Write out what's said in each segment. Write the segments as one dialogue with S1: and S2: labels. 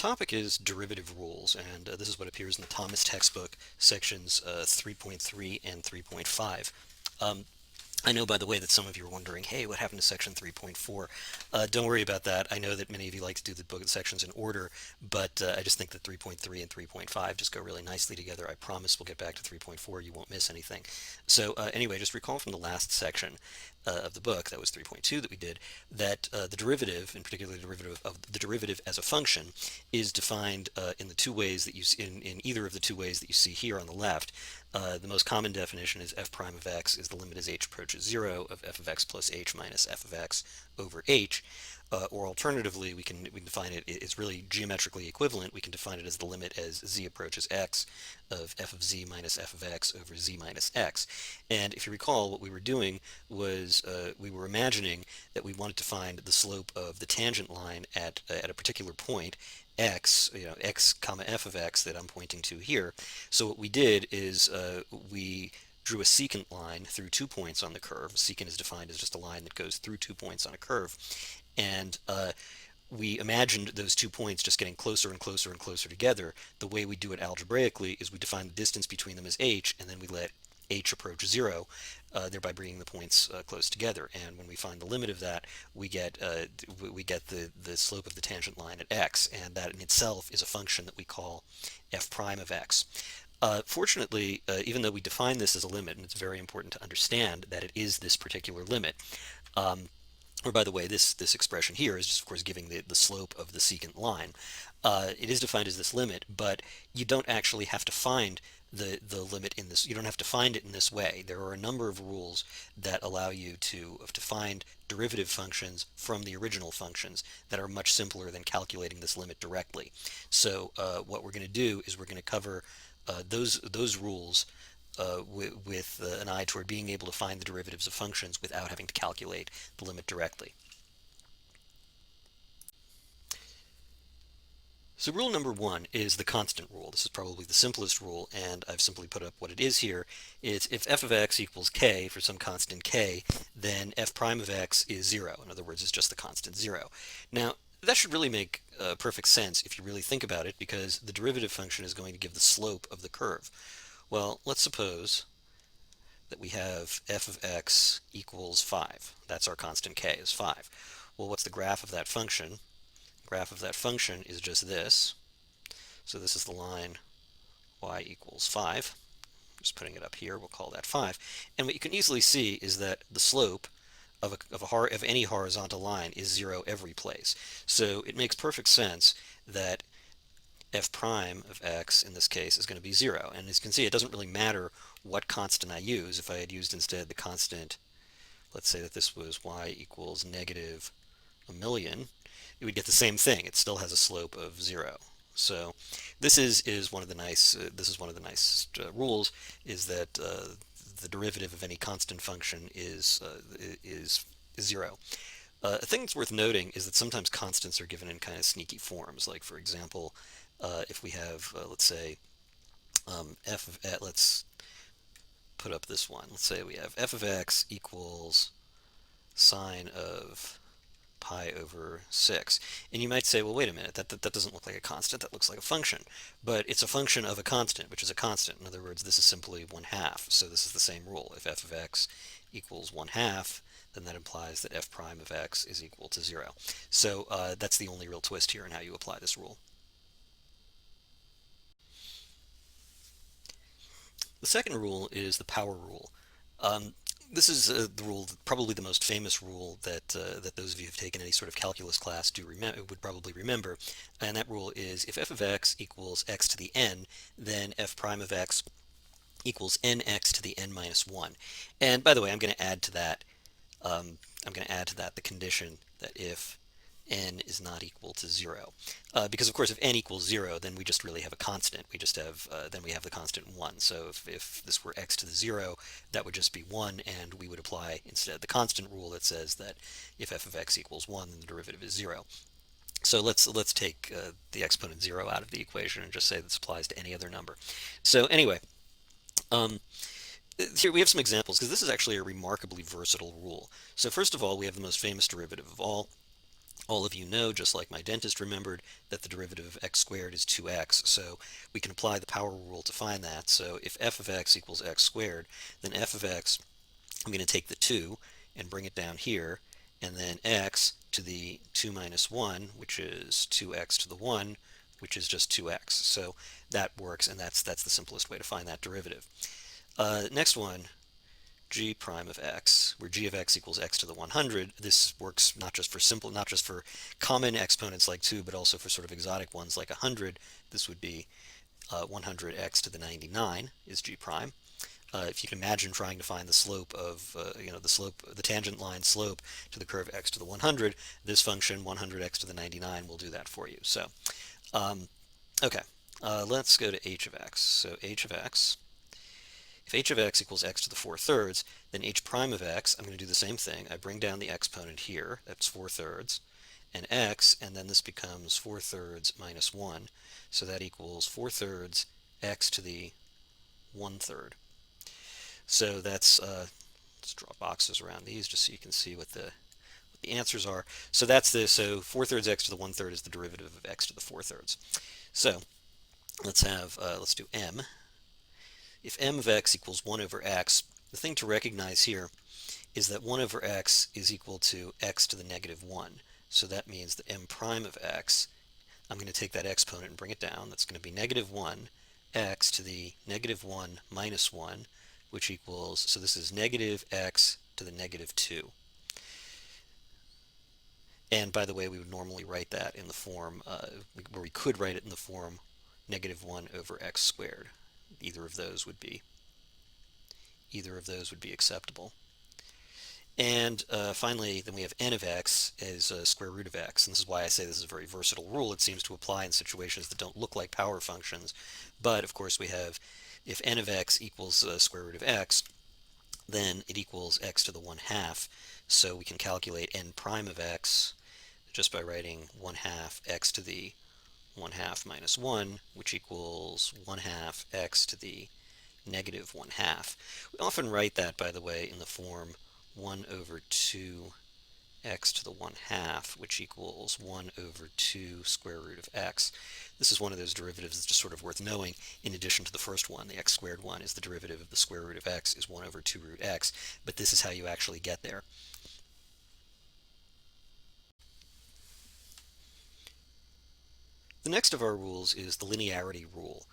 S1: topic is derivative rules, and this is what appears in the Thomas textbook, sections 3.3 and 3.5. Um, I know, by the way, that some of you are wondering, hey, what happened to section 3.4? Don't worry about that. I know that many of you like to do the book sections in order, but I just think that 3.3 and 3.5 just go really nicely together. I promise we'll get back to 3.4. You won't miss anything. So anyway, just recall from the last section of the book, that was 3.2 that we did, that the derivative, in particular the derivative as a function, is defined in the two ways that you see, in either of the two ways that you see here on the left. The most common definition is f prime of x is the limit as h approaches 0 of f of x plus h minus f of x over h. Or alternatively, we can define it, it's really geometrically equivalent. We can define it as the limit as z approaches x of f of z minus f of x over z minus x. And if you recall, what we were doing was we were imagining that we wanted to find the slope of the tangent line at a particular point, x, x comma f of x that I'm pointing to here. So what we did is we drew a secant line through 2 points on the curve. Secant is defined as just a line that goes through 2 points on a curve. And we imagined those 2 points just getting closer and closer and closer together. The way we do it algebraically is we define the distance between them as h, and then we let h approach 0, thereby bringing the points close together. And when we find the limit of that, we get the slope of the tangent line at x, and that in itself is a function that we call f prime of x. Fortunately, even though we define this as a limit, and it's very important to understand that it is this particular limit, or by the way, this expression here is just, of course, giving the slope of the secant line. It is defined as this limit, but you don't actually have to find the limit in this. You don't have to find it in this way. There are a number of rules that allow you to find derivative functions from the original functions that are much simpler than calculating this limit directly. So what we're going to do is we're going to cover those rules with an eye toward being able to find the derivatives of functions without having to calculate the limit directly. So rule number 1 is the constant rule. This is probably the simplest rule, and I've simply put up what it is here. It's if f of x equals k for some constant k, then f prime of x is 0. In other words, it's just the constant 0. Now, that should really make perfect sense if you really think about it, because the derivative function is going to give the slope of the curve. Well, let's suppose that we have f of x equals 5. That's our constant k, is 5. Well, what's the graph of that function? The graph of that function is just this. So this is the line y equals 5. Just putting it up here, we'll call that 5. And what you can easily see is that the slope of any horizontal line is 0 every place. So it makes perfect sense that f prime of x in this case is going to be 0. And as you can see, it doesn't really matter what constant I use. If I had used instead the constant, let's say that this was y equals negative a million, it would get the same thing. It still has a slope of 0. So this is one of the nice rules, is that the derivative of any constant function is 0. A thing that's worth noting is that sometimes constants are given in kind of sneaky forms. Like, for example, if we have, let's say, let's put up this one. Let's say we have f of x equals sine of pi over 6. And you might say, well, wait a minute, that doesn't look like a constant, that looks like a function. But it's a function of a constant, which is a constant. In other words, this is simply 1/2. So this is the same rule. If f of x equals 1/2, then that implies that f prime of x is equal to 0. So that's the only real twist here in how you apply this rule. The second rule is the power rule. This is the rule, probably the most famous rule that those of you who have taken any sort of calculus class would probably remember. And that rule is if f of x equals x to the n, then f prime of x equals nx to the n minus 1. And by the way, I'm going to add to that the condition that if n is not equal to 0. Because of course if n equals 0, then we just really have a constant. We just have, then we have the constant 1. So if this were x to the 0, that would just be 1, and we would apply instead the constant rule that says that if f of x equals 1, then the derivative is 0. So let's take the exponent 0 out of the equation and just say this applies to any other number. So anyway, here we have some examples, because this is actually a remarkably versatile rule. So first of all, we have the most famous derivative of all, All of you know, just like my dentist remembered, that the derivative of x squared is 2x, so we can apply the power rule to find that. So if f of x equals x squared, then f of x, I'm going to take the 2 and bring it down here, and then x to the 2 minus 1, which is 2x to the 1, which is just 2x. So that works, and that's the simplest way to find that derivative. Next one, g prime of x, where g of x equals x to the 100. This works not just for common exponents like 2, but also for sort of exotic ones like 100. This would be 100x to the 99 is g prime. If you can imagine trying to find the slope of, the tangent line slope to the curve x to the 100, this function 100x to the 99 will do that for you. So, okay, let's go to h of x. So h of x, if h of x equals x to the 4 thirds, then h prime of x, I'm going to do the same thing. I bring down the exponent here, that's 4 thirds, and x, and then this becomes 4 thirds minus 1. So that equals 4 thirds x to the 1 third. So that's, let's draw boxes around these just so you can see what the answers are. So that's so 4 thirds x to the 1 third is the derivative of x to the 4 thirds. So let's do m. If m of x equals 1 over x, the thing to recognize here is that 1 over x is equal to x to the negative 1. So that means that m prime of x, I'm going to take that exponent and bring it down. That's going to be negative 1 x to the negative 1 minus 1, which equals, so this is negative x to the negative 2. And by the way, we would normally write that in the form, where we could write it in the form negative 1 over x squared. Either of those would be acceptable. And finally, then we have n of x as square root of x. And this is why I say this is a very versatile rule. It seems to apply in situations that don't look like power functions. But of course, we have if n of x equals square root of x, then it equals x to the 1/2. So we can calculate n prime of x just by writing 1/2 x to the 1/2 minus 1, which equals 1/2 x to the negative 1/2. We often write that, by the way, in the form 1 over 2 x to the 1/2, which equals 1 over 2 square root of x. This is one of those derivatives that's just sort of worth knowing. In addition to the first one, the x squared one is the derivative of the square root of x is 1 over 2 root x, but this is how you actually get there. The next of our rules is the linearity rule.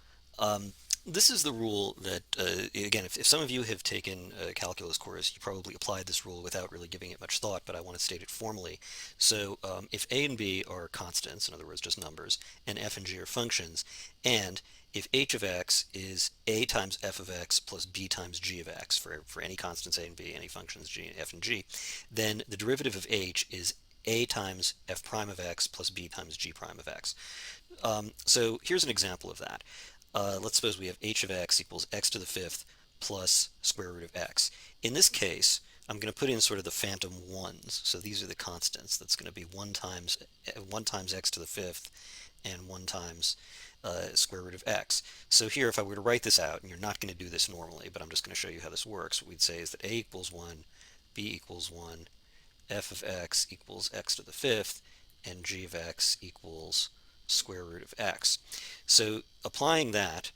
S1: This is the rule that, again, if some of you have taken a calculus course, you probably applied this rule without really giving it much thought, but I want to state it formally. So if a and b are constants, in other words, just numbers, and f and g are functions, and if h of x is a times f of x plus b times g of x, for any constants a and b, any functions g, f and g, then the derivative of h is a times f prime of x plus b times g prime of x. So here's an example of that. Let's suppose we have h of x equals x to the 5th plus square root of x. In this case, I'm going to put in sort of the phantom ones. So these are the constants. That's going to be 1 times x to the 5th and 1 times square root of x. So here, if I were to write this out, and you're not going to do this normally, but I'm just going to show you how this works, what we'd say is that a equals 1, b equals 1, f of x equals x to the 5th, and g of x equals square root of x. So applying that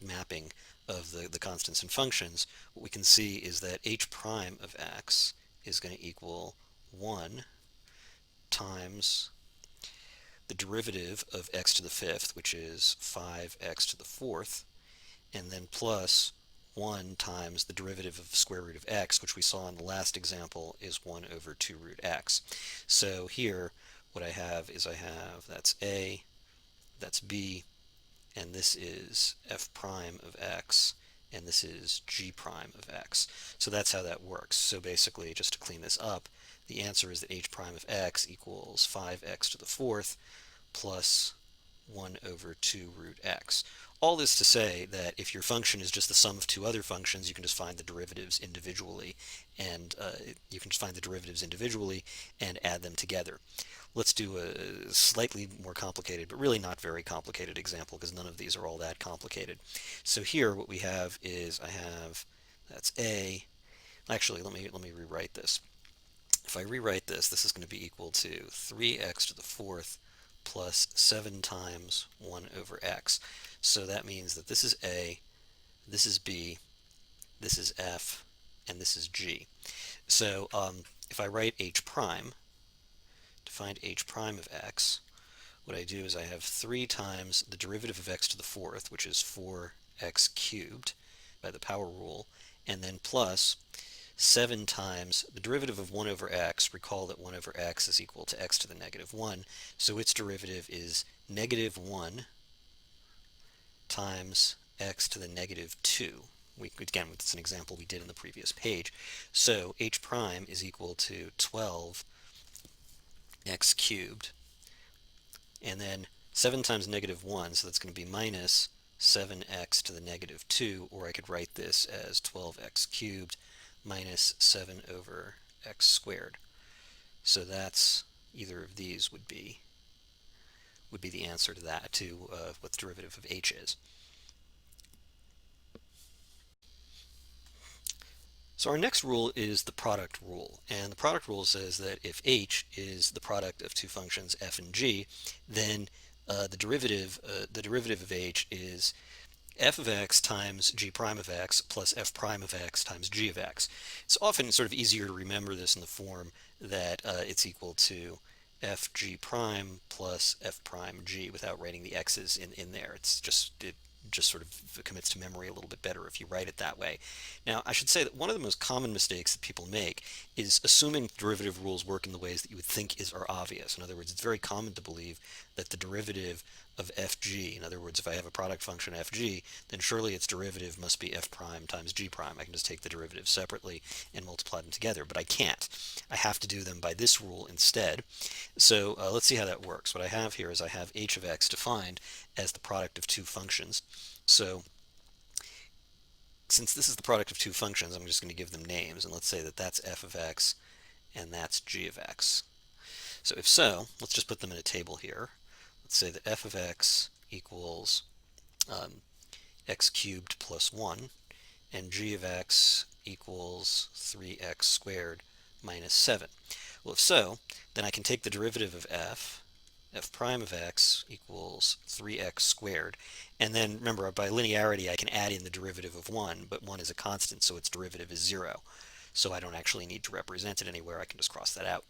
S1: mapping of the constants and functions, what we can see is that h prime of x is going to equal 1 times the derivative of x to the 5th, which is 5x to the 4th, and then plus 1 times the derivative of the square root of x, which we saw in the last example is 1 over 2 root x. So here, what I have is that's a, that's b, and this is f prime of x, and this is g prime of x. So that's how that works. So basically, just to clean this up, the answer is that h prime of x equals 5x to the 4th plus 1 over 2 root x. All this to say that if your function is just the sum of two other functions, you can just find the derivatives individually, and add them together. Let's do a slightly more complicated, but really not very complicated example, because none of these are all that complicated. So here, what we have is that's a. Actually, let me rewrite this. if I rewrite this, this is going to be equal to 3x to the fourth plus 7 times 1 over x. So that means that this is a, this is b, this is f, and this is g. So if I write h prime, to find h prime of x, what I do is I have 3 times the derivative of x to the fourth, which is 4x cubed by the power rule, and then plus 7 times the derivative of 1 over x. Recall that 1 over x is equal to x to the negative 1, so its derivative is negative 1 times x to the negative 2. Again, it's an example we did in the previous page. So h prime is equal to 12x cubed, and then 7 times negative 1, so that's going to be minus 7x to the negative 2, or I could write this as 12x cubed minus 7 over x squared. So that's, either of these would be the answer to that, to what the derivative of h is. So our next rule is the product rule, and the product rule says that if h is the product of two functions f and g, then the derivative of h is f of x times g prime of x plus f prime of x times g of x. It's often sort of easier to remember this in the form that it's equal to f g prime plus f prime g without writing the x's in there. It just sort of commits to memory a little bit better if you write it that way. Now, I should say that one of the most common mistakes that people make is assuming derivative rules work in the ways that you would think are obvious. In other words, it's very common to believe that the derivative of fg, in other words, if I have a product function fg, then surely its derivative must be f prime times g prime. I can just take the derivatives separately and multiply them together, but I can't. I have to do them by this rule instead. So let's see how that works. What I have here is I have h of x defined as the product of two functions. So since this is the product of two functions, I'm just going to give them names, and let's say that that's f of x and that's g of x. So if so, let's just put them in a table here. Let's say that f of x equals x cubed plus 1, and g of x equals 3x squared minus 7. Well, if so, then I can take the derivative of f prime of x equals 3x squared, and then remember, by linearity I can add in the derivative of 1, but 1 is a constant, so its derivative is 0. So I don't actually need to represent it anywhere, I can just cross that out.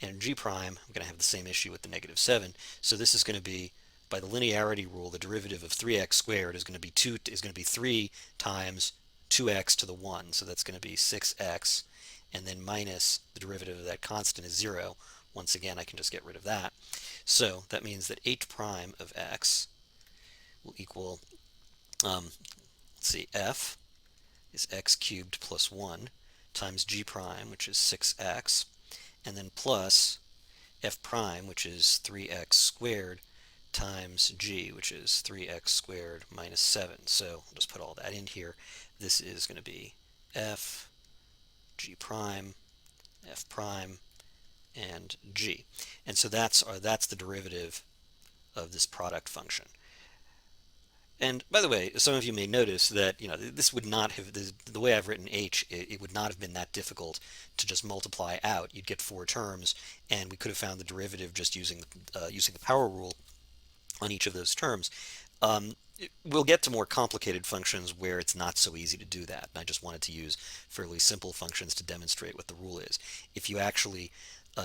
S1: And g prime, I'm going to have the same issue with the negative 7, so this is going to be, by the linearity rule, the derivative of 3x squared is going to be 3 times 2x to the 1, so that's going to be 6x, and then minus the derivative of that constant is 0. Once again, I can just get rid of that. So that means that h prime of x will equal, let's see, f is x cubed plus 1 times g prime, which is 6x, and then plus f prime, which is 3x squared, times g, which is 3x squared minus 7. So I'll just put all that in here. This is going to be f g prime, f prime, and g. And so that's the derivative of this product function. And by the way, some of you may notice that this would not have, the way I've written h, it would not have been that difficult to just multiply out. You'd get 4 terms, and we could have found the derivative just using the power rule on each of those terms. We'll get to more complicated functions where it's not so easy to do that. And I just wanted to use fairly simple functions to demonstrate what the rule is. If you actually,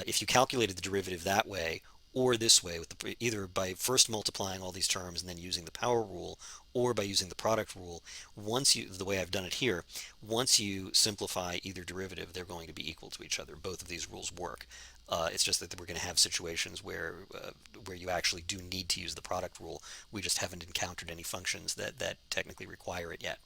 S1: if you calculated the derivative that way or this way, with either by first multiplying all these terms and then using the power rule, or by using the product rule, the way I've done it here, once you simplify either derivative, they're going to be equal to each other. Both of these rules work. It's just that we're going to have situations where you actually do need to use the product rule. We just haven't encountered any functions that technically require it yet.